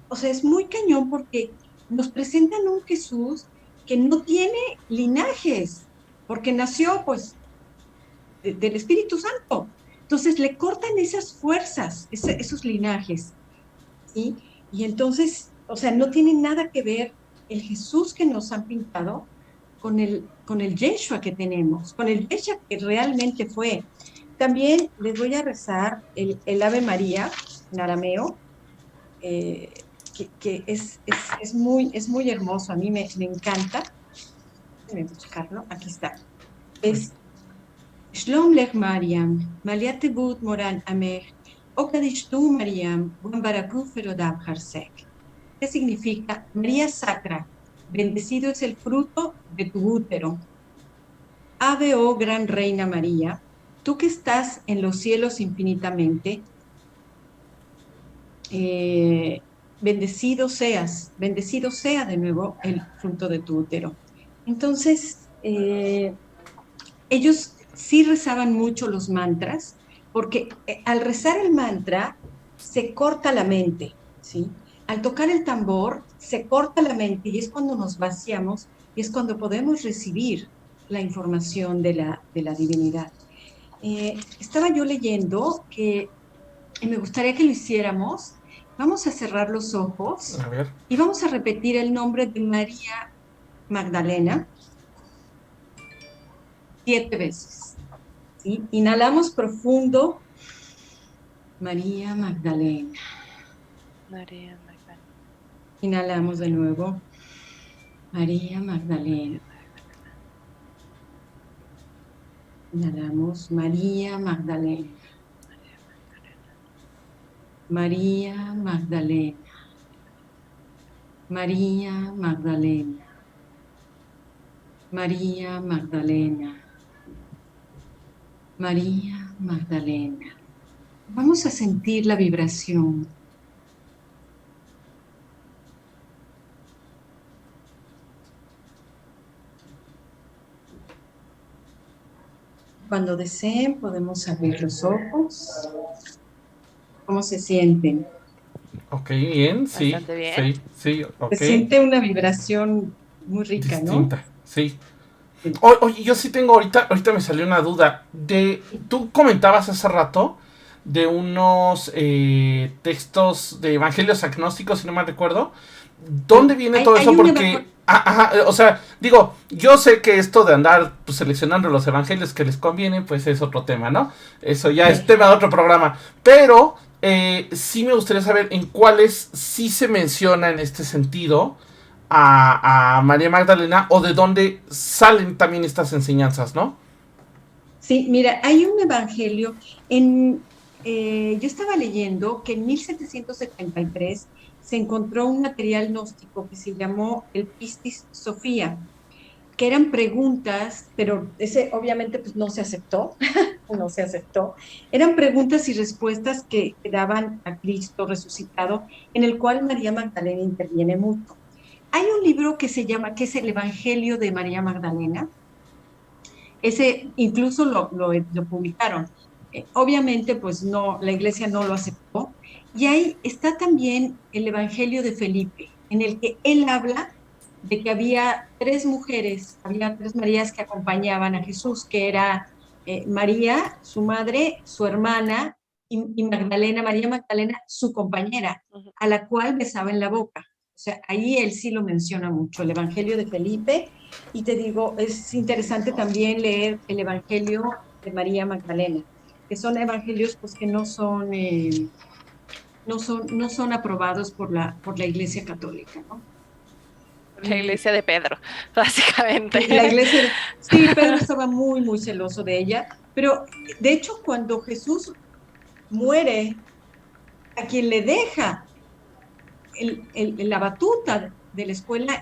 o sea, es muy cañón porque nos presentan un Jesús que no tiene linajes, porque nació pues del Espíritu Santo. Entonces le cortan esas fuerzas, esos linajes. ¿Sí? Y entonces, o sea, no tiene nada que ver el Jesús que nos han pintado con el Yeshua que tenemos, con el Yeshua que realmente fue. También les voy a rezar el Ave María en arameo, que es muy hermoso, a mí me encanta. Déjenme buscarlo, aquí está. Es Shlom Lech Mariam, Maliate But Moran Amech, Okadish tu Mariam, Buen Baraku Ferodab Harsek. ¿Qué significa? María Sacra, bendecido es el fruto de tu útero. Ave, oh gran Reina María, tú que estás en los cielos infinitamente, bendecido sea de nuevo el fruto de tu útero. Entonces, ellos sí rezaban mucho los mantras, porque al rezar el mantra se corta la mente, ¿sí? Al tocar el tambor se corta la mente y es cuando nos vaciamos y es cuando podemos recibir la información de la divinidad. Estaba yo leyendo que y me gustaría que lo hiciéramos, Vamos a cerrar los ojos A ver. y vamos a repetir el nombre de María Magdalena 7 veces. ¿Sí? Inhalamos profundo. María Magdalena. María Magdalena. Inhalamos de nuevo. María Magdalena. Inhalamos. María Magdalena. María Magdalena. María Magdalena. María Magdalena. María Magdalena. Vamos a sentir la vibración. Cuando deseen podemos abrir los ojos. ¿Cómo se sienten? Ok, bien, sí. Bastante bien. Sí, ok. Se siente una vibración muy rica, Distinta, ¿no? sí. Sí. Oye, yo sí tengo ahorita me salió una duda. Tú comentabas hace rato de unos textos de evangelios agnósticos, si no me recuerdo. ¿Dónde viene todo eso? Porque, o sea, digo, yo sé que esto de andar pues, seleccionando los evangelios que les convienen, pues es otro tema, ¿no? Eso ya es tema de otro programa. Pero sí me gustaría saber en cuáles sí se menciona en este sentido a María Magdalena, o de dónde salen también estas enseñanzas, ¿no? Sí, mira, hay un evangelio yo estaba leyendo que en 1773 se encontró un material gnóstico que se llamó el Pistis Sophia, que eran preguntas, pero ese obviamente pues no se aceptó, no se aceptó. Eran preguntas y respuestas que daban a Cristo resucitado, en el cual María Magdalena interviene mucho. Hay un libro que se llama, que es el Evangelio de María Magdalena. Ese incluso lo publicaron. Obviamente, pues no, la iglesia no lo aceptó. Y ahí está también el Evangelio de Felipe, en el que él habla de que había 3 mujeres, había 3 Marías que acompañaban a Jesús, que era María, su madre, su hermana, y Magdalena, María Magdalena, su compañera, a la cual besaba en la boca. O sea, ahí él sí lo menciona mucho, el Evangelio de Felipe. Y te digo, es interesante también leer el Evangelio de María Magdalena, que son evangelios pues que no son aprobados por la Iglesia Católica, ¿no? La iglesia de Pedro, básicamente. La iglesia, sí, Pedro estaba muy, muy celoso de ella, pero de hecho cuando Jesús muere, a quien le deja la batuta de la escuela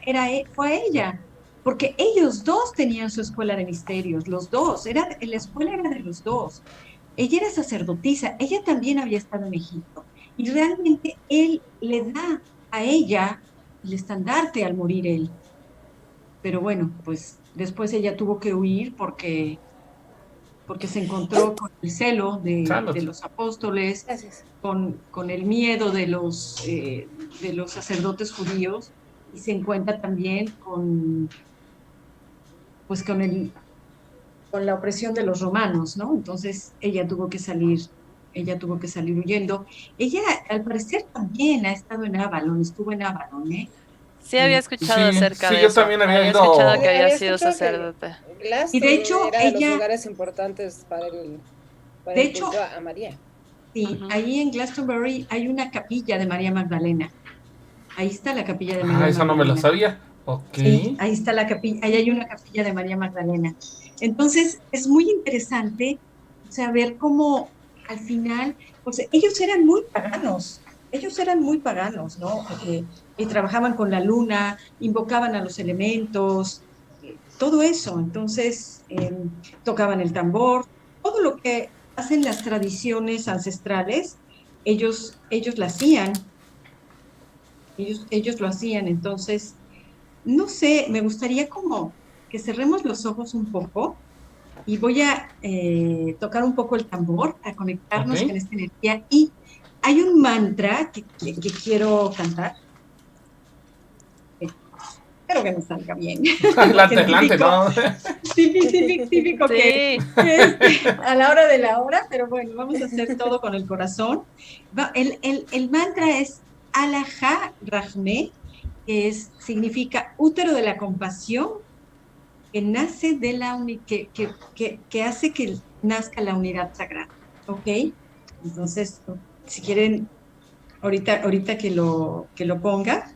fue a ella, porque ellos 2 tenían su escuela de misterios, los 2, la escuela era de los 2. Ella era sacerdotisa, ella también había estado en Egipto, y realmente él le da a ella el estandarte al morir él. Pero bueno, pues después ella tuvo que huir porque se encontró con el celo de los apóstoles, con el miedo de los sacerdotes judíos, y se encuentra también con la opresión de los romanos, ¿no? Entonces ella tuvo que salir huyendo. Ella, al parecer, también ha estado en Avalon, estuvo en Avalon, ¿eh? Sí, había escuchado acerca de yo eso. también había escuchado ido. que había sido sacerdote. Y de hecho, era de los lugares importantes para el culto a María. Sí, ahí en Glastonbury hay una capilla de María Magdalena. Ahí está la capilla de María Magdalena. Esa no me la sabía. Ok. Sí, ahí está la capilla, ahí hay una capilla de María Magdalena. Entonces, es muy interesante saber cómo al final, pues ellos eran muy paganos, ¿no? Y trabajaban con la luna, invocaban a los elementos, todo eso. Entonces, tocaban el tambor, todo lo que hacen las tradiciones ancestrales, ellos lo hacían. Ellos lo hacían. Entonces, no sé, me gustaría como que cerremos los ojos un poco y voy a tocar un poco el tambor, a conectarnos con esta energía. Y hay un mantra que quiero cantar. Espero que me salga bien. Adelante, ¿no? Típico sí. Que a la hora de la hora, pero bueno, vamos a hacer todo con el corazón. El mantra es: Alajá Rahmé, significa útero de la compasión, que nace de que hace que nazca la unidad sagrada. ¿Ok? Entonces, si quieren, ahorita que lo ponga,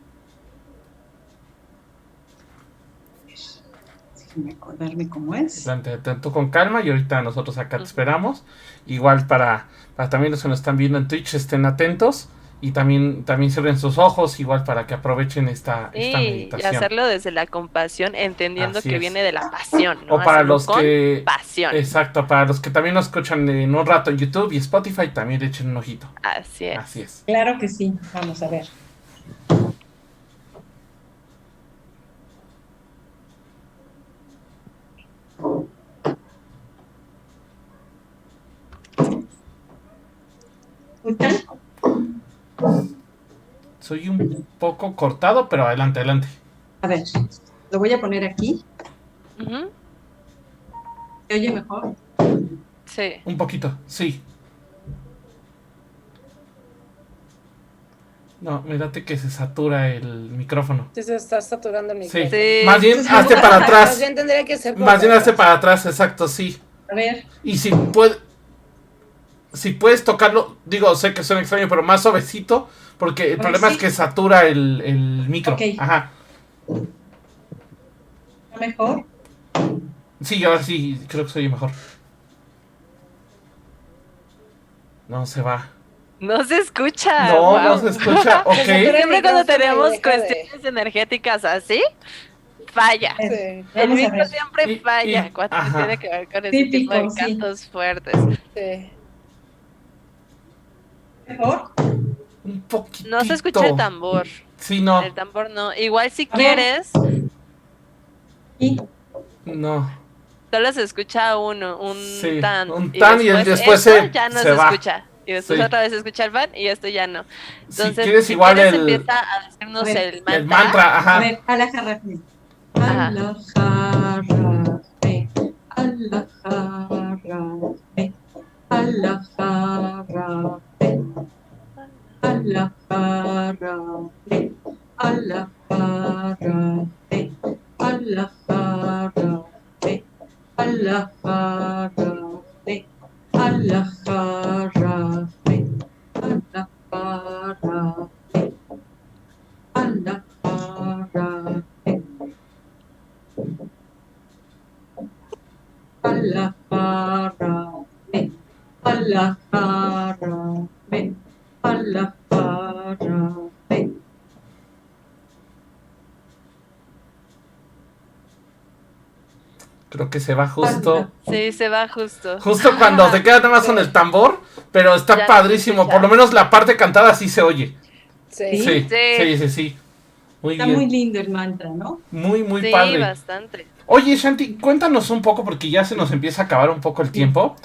déjenme acordarme cómo es. Tanto con calma y ahorita nosotros acá te esperamos. Igual para también los que nos están viendo en Twitch estén atentos y también cierren sus ojos igual para que aprovechen esta Y meditación. hacerlo desde la compasión, entendiendo Así que es. viene de la pasión, ¿no? O para Hacerlo los con que... pasión. Exacto, para los que también nos escuchan en un rato en YouTube y Spotify, también le echen un ojito. Así es. Así es. Claro que sí, vamos a ver. ¿Escuchan? Soy un poco cortado, pero adelante. A ver, lo voy a poner aquí. Ujú. ¿Se oye mejor? Sí. Un poquito, sí. No, mírate que se satura el micrófono. Sí, se está saturando el Sí. micrófono. Sí. Más bien, Entonces, hazte para Más atrás. bien tendría que ser por Más bien, atrás. hazte para atrás, exacto, sí. A ver, Y si puedes tocarlo, digo, sé que suena extraño, pero más suavecito, porque el Pues problema sí. es que satura el micro. Ok. Ajá. ¿está mejor? Sí, ahora sí, creo que soy mejor. No se va. No se escucha. No, guau. no se escucha. Ok. Siempre cuando micrófono tenemos y deja de- cuestiones energéticas así, falla. Sí. El Vamos a micro ver. siempre Y- falla y- cuando ajá. tiene que ver con ese tipo Típico, de sí. cantos fuertes. Sí. ¿Mejor? Un poquito. No se escucha el tambor. Sí, no. El tambor no. Igual si A ver. quieres, Y No. solo se escucha un Sí, tan. un tan y después esto se- ya no se se va. escucha. Y después Sí. otra vez se escucha el fan y esto ya no. Entonces, si quieres igual empieza a decirnos A ver, el mantra. el mantra, a ajá. ver, alajarrafme. Ajá. Alajarrafme. Alajarrafme. Alajarrafme. Alajarrafme. Alajarrafme. Alajarrafme. Alajarrafme. Alajarrafme. Alajarrafme. Alajarrafme. Alajarrafme. Alajarrafme. Alajarrafme. Creo que se va justo. Sí, se va justo. Justo cuando te queda nada más con el tambor, pero está Ya no padrísimo. se Por lo escucha. menos la parte cantada sí se oye. Sí. Sí, Sí. sí. Muy Está bien. muy lindo el mantra, ¿no? Muy Sí, padre. bastante. Oye, Shanti, cuéntanos un poco, porque ya se nos empieza a acabar un poco el tiempo.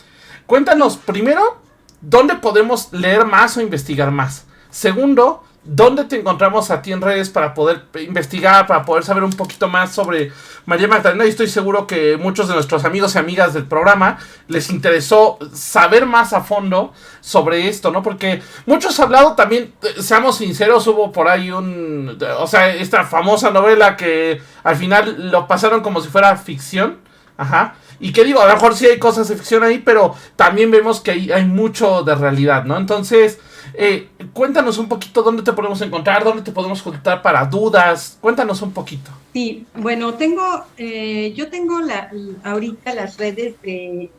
Cuéntanos, primero, ¿dónde podemos leer más o investigar más? Segundo, ¿dónde te encontramos a ti en redes para poder investigar, para poder saber un poquito más sobre María Magdalena? Y estoy seguro que muchos de nuestros amigos y amigas del programa les interesó saber más a fondo sobre esto, ¿no? Porque muchos han hablado también, seamos sinceros, hubo por ahí esta famosa novela que al final lo pasaron como si fuera ficción, ajá. Y que digo, a lo mejor sí hay cosas de ficción ahí, pero también vemos que hay mucho de realidad, ¿no? Entonces, cuéntanos un poquito dónde te podemos encontrar, dónde te podemos consultar para dudas. Cuéntanos un poquito. Sí, bueno, yo tengo ahorita las redes de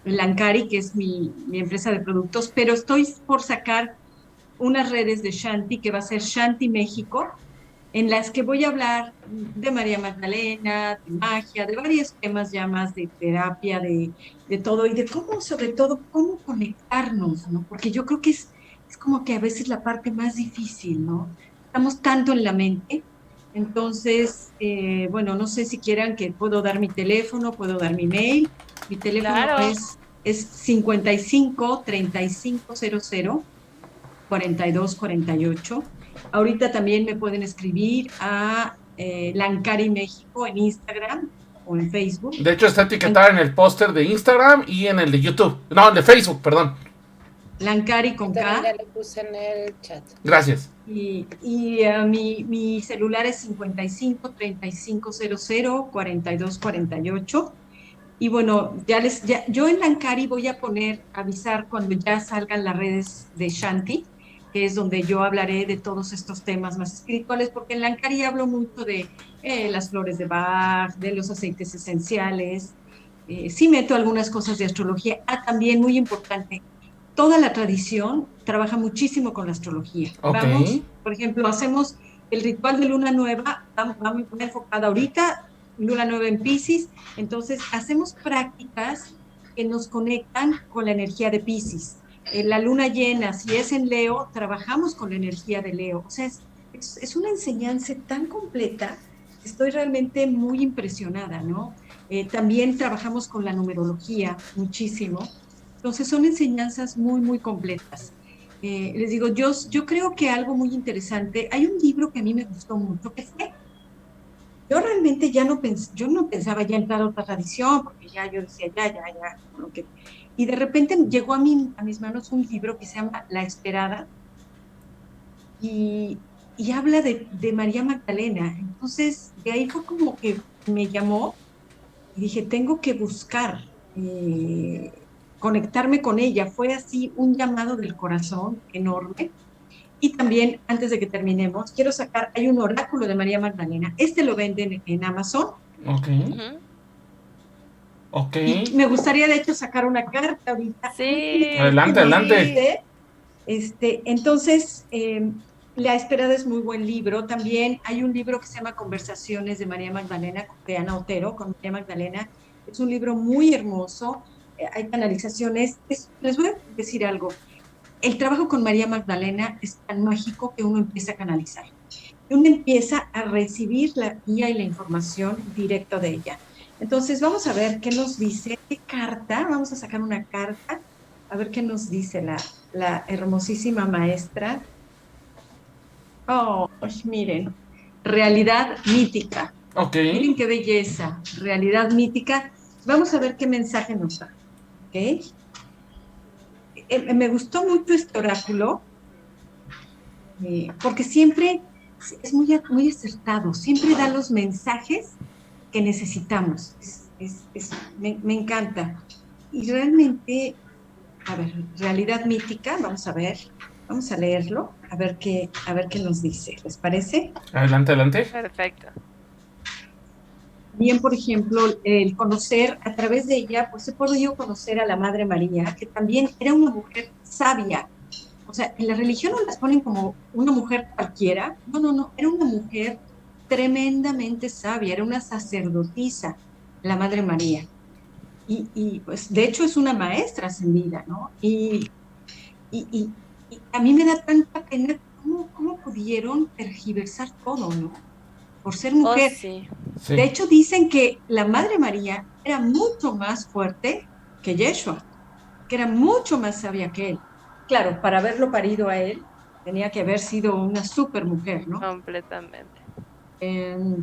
Lancari, que es mi empresa de productos, pero estoy por sacar unas redes de Shanti, que va a ser Shanti México, en las que voy a hablar de María Magdalena, de magia, de varios temas ya más de terapia, de todo, y de cómo, sobre todo, cómo conectarnos, ¿no? Porque yo creo que es como que a veces la parte más difícil, ¿no? Estamos tanto en la mente. Entonces, bueno, no sé si quieran que puedo dar mi teléfono, puedo dar mi mail. Mi teléfono Claro. es 55 3500 4248. Ahorita también me pueden escribir a Lancari México en Instagram o en Facebook. De hecho, está etiquetada en el póster de Instagram y en el de YouTube. No, el de Facebook, perdón. Lancari con También K. ya lo puse en el chat. Gracias. Mi celular es 55 35 00 42 48. Y bueno, yo en Lancari voy a avisar cuando ya salgan las redes de Shanti, que es donde yo hablaré de todos estos temas más espirituales, porque en Lancari hablo mucho de las flores de Bach, de los aceites esenciales, sí meto algunas cosas de astrología. También muy importante, toda la tradición trabaja muchísimo con la astrología. Ok. Vamos, por ejemplo, hacemos el ritual de luna nueva, vamos enfocada ahorita, luna nueva en Piscis, entonces hacemos prácticas que nos conectan con la energía de Piscis. La luna llena, si es en Leo, trabajamos con la energía de Leo. O sea, es una enseñanza tan completa, estoy realmente muy impresionada, ¿no? También trabajamos con la numerología muchísimo. Entonces son enseñanzas muy, muy completas. Les digo, yo creo que algo muy interesante, hay un libro que a mí me gustó mucho, que fue, yo realmente yo no pensaba ya entrar a otra tradición, porque ya yo decía, ya, y de repente llegó a mis manos un libro que se llama La Esperada, y habla de María Magdalena. Entonces, de ahí fue como que me llamó y dije, tengo que buscar, conectarme con ella. Fue así un llamado del corazón enorme. Y también, antes de que terminemos, quiero sacar, hay un oráculo de María Magdalena. Este lo venden en Amazon. Ok. Ujú. Ok. Y me gustaría, de hecho, sacar una carta ahorita. Sí, Adelante, adelante. sí. Entonces, La Esperada es muy buen libro. También hay un libro que se llama Conversaciones de María Magdalena, de Ana Otero, con María Magdalena. Es un libro muy hermoso. Hay canalizaciones. Les voy a decir algo. El trabajo con María Magdalena es tan mágico que uno empieza a canalizar. Uno empieza a recibir la guía y la información directa de ella. Entonces, vamos a ver qué nos dice, qué carta, vamos a sacar una carta, a ver qué nos dice la hermosísima maestra. Oh, miren, realidad mítica. Ok. Miren qué belleza, realidad mítica. Vamos a ver qué mensaje nos da. ¿Ok? Me gustó mucho este oráculo porque siempre es muy acertado, siempre da los mensajes que necesitamos. Me encanta. Y realmente, a ver, realidad mítica, vamos a leerlo, a ver qué nos dice. ¿Les parece? Adelante, adelante. Perfecto. Bien, por ejemplo, el conocer, a través de ella, pues he podido conocer a la Madre María, que también era una mujer sabia. O sea, en la religión no las ponen como una mujer cualquiera. No, no, no. Era una mujer tremendamente sabia. Era una sacerdotisa, la Madre María. Pues, de hecho, es una maestra ascendida, ¿no? Y a mí me da tanta pena cómo pudieron tergiversar todo, ¿no? Por ser Oh, mujer. sí. De Sí. hecho, dicen que la Madre María era mucho más fuerte que Yeshua, que era mucho más sabia que él. Claro, para haberlo parido a él, tenía que haber sido una super mujer, ¿no? Completamente. Eh,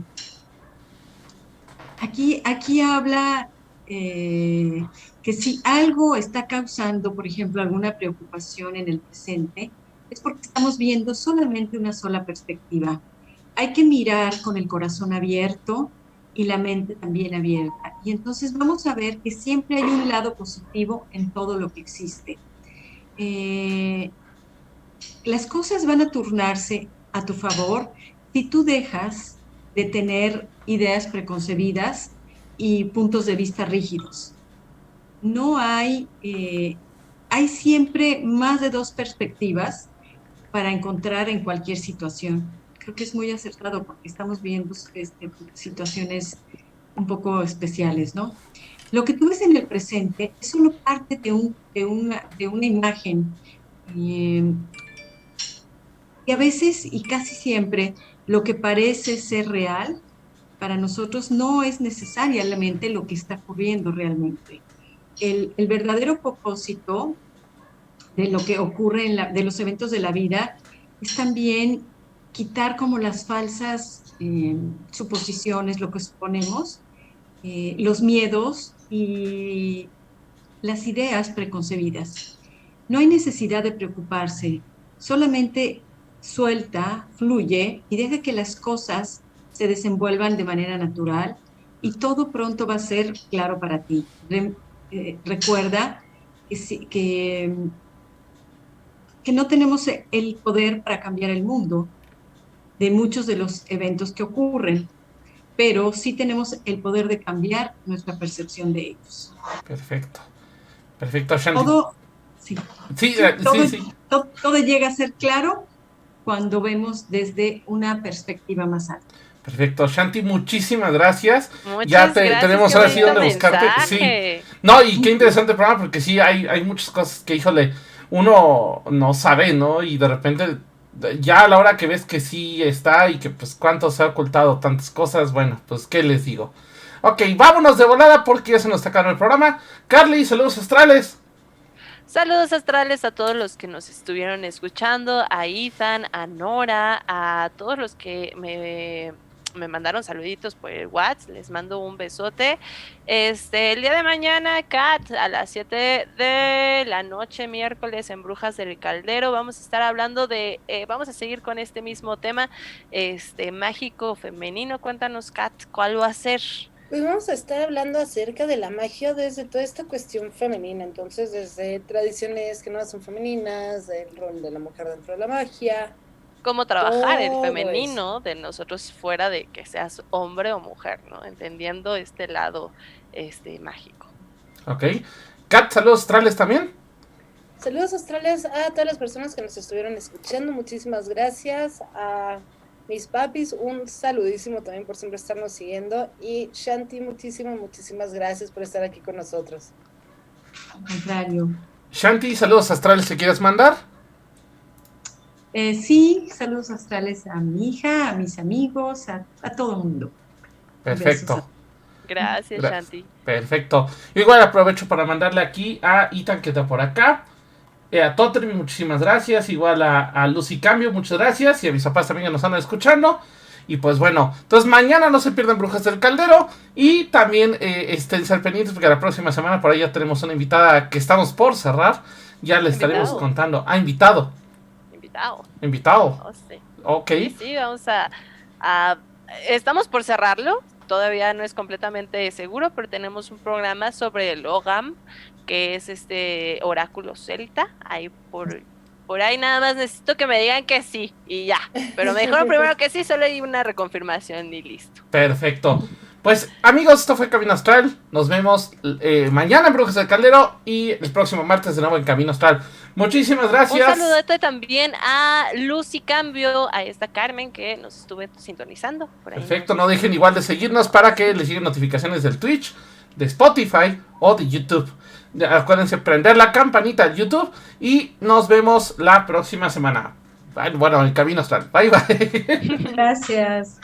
aquí habla que si algo está causando, por ejemplo, alguna preocupación en el presente, es porque estamos viendo solamente una sola perspectiva. Hay que mirar con el corazón abierto y la mente también abierta. Y entonces vamos a ver que siempre hay un lado positivo en todo lo que existe. Eh, las cosas van a turnarse a tu favor si tú dejas de tener ideas preconcebidas y puntos de vista rígidos. No hay siempre más de dos perspectivas para encontrar en cualquier situación. Creo que es muy acertado porque estamos viendo situaciones un poco especiales, ¿no? Lo que tú ves en el presente es solo parte de una imagen. eh, y a veces y casi siempre lo que parece ser real para nosotros no es necesariamente lo que está ocurriendo realmente. El verdadero propósito de lo que ocurre de los eventos de la vida es también quitar como las falsas suposiciones, lo que suponemos, los miedos y las ideas preconcebidas. No hay necesidad de preocuparse, solamente suelta, fluye y deja que las cosas se desenvuelvan de manera natural y todo pronto va a ser claro para ti. Recuerda que no tenemos el poder para cambiar el mundo de muchos de los eventos que ocurren, pero sí tenemos el poder de cambiar nuestra percepción de ellos. Perfecto. Perfecto, Shanti. Todo, sí, Sí, todo, sí. todo llega a ser claro cuando vemos desde una perspectiva más alta. Perfecto, Shanti, muchísimas gracias. Muchas Ya gracias, tenemos qué ahora sí bonito donde buscarte. mensaje. Sí. No, y qué interesante programa, porque sí, hay muchas cosas que, híjole, uno no sabe, ¿no? Y de repente, ya a la hora que ves que sí está y que pues cuánto se ha ocultado tantas cosas, bueno, pues qué les digo. Ok, vámonos de volada porque ya se nos está acabando el programa. Carly, saludos astrales. Saludos astrales a todos los que nos estuvieron escuchando, a Ethan, a Nora, a todos los que me mandaron saluditos por el WhatsApp, les mando un besote. El día de mañana, Kat, a las 7 de la noche, miércoles, en Brujas del Caldero, vamos a estar hablando vamos a seguir con este mismo tema, mágico femenino. Cuéntanos, Kat, ¿cuál va a ser? Pues vamos a estar hablando acerca de la magia desde toda esta cuestión femenina, entonces desde tradiciones que no son femeninas, del rol de la mujer dentro de la magia. Cómo trabajar el Todo femenino de nosotros fuera de que seas hombre o mujer, ¿no? Entendiendo este lado mágico. Ok. Kat, saludos astrales también. Saludos astrales a todas las personas que nos estuvieron escuchando, muchísimas gracias. A mis papis, un saludísimo también por siempre estarnos siguiendo. Y Shanti, muchísimas gracias por estar aquí con nosotros. Al contrario. Shanti, saludos astrales que quieras mandar. Sí, saludos astrales a mi hija, a mis amigos, a todo el mundo. Perfecto. Gracias, Shanti. Perfecto. Yo igual aprovecho para mandarle aquí a Ethan que está por acá. A Totterby, muchísimas gracias. Igual a Lucy Cambio, muchas gracias. Y a mis papás también que nos andan escuchando. Y pues bueno, entonces mañana no se pierdan Brujas del Caldero. Y también estén pendientes porque la próxima semana por ahí ya tenemos una invitada que estamos por cerrar. Ya les estaremos contando. Invitado. Oh, sí. Ok. Sí, vamos estamos por cerrarlo. Todavía no es completamente seguro, pero tenemos un programa sobre el Ogam, que es oráculo celta. Ahí por ahí nada más necesito que me digan que sí y ya. Pero me dijeron primero que sí, solo hay una reconfirmación y listo. Perfecto. Pues amigos, esto fue Camino Astral. Nos vemos mañana en Brujas del Caldero y el próximo martes de nuevo en Camino Astral. Muchísimas gracias. Un saludote también a Lucy Cambio, a esta Carmen que nos estuve sintonizando. Por ahí. Perfecto, no dejen igual de seguirnos para que les lleguen notificaciones del Twitch, de Spotify o de YouTube. Acuérdense prender la campanita de YouTube y nos vemos la próxima semana. Bueno, en Camino Astral. Bye bye. Gracias.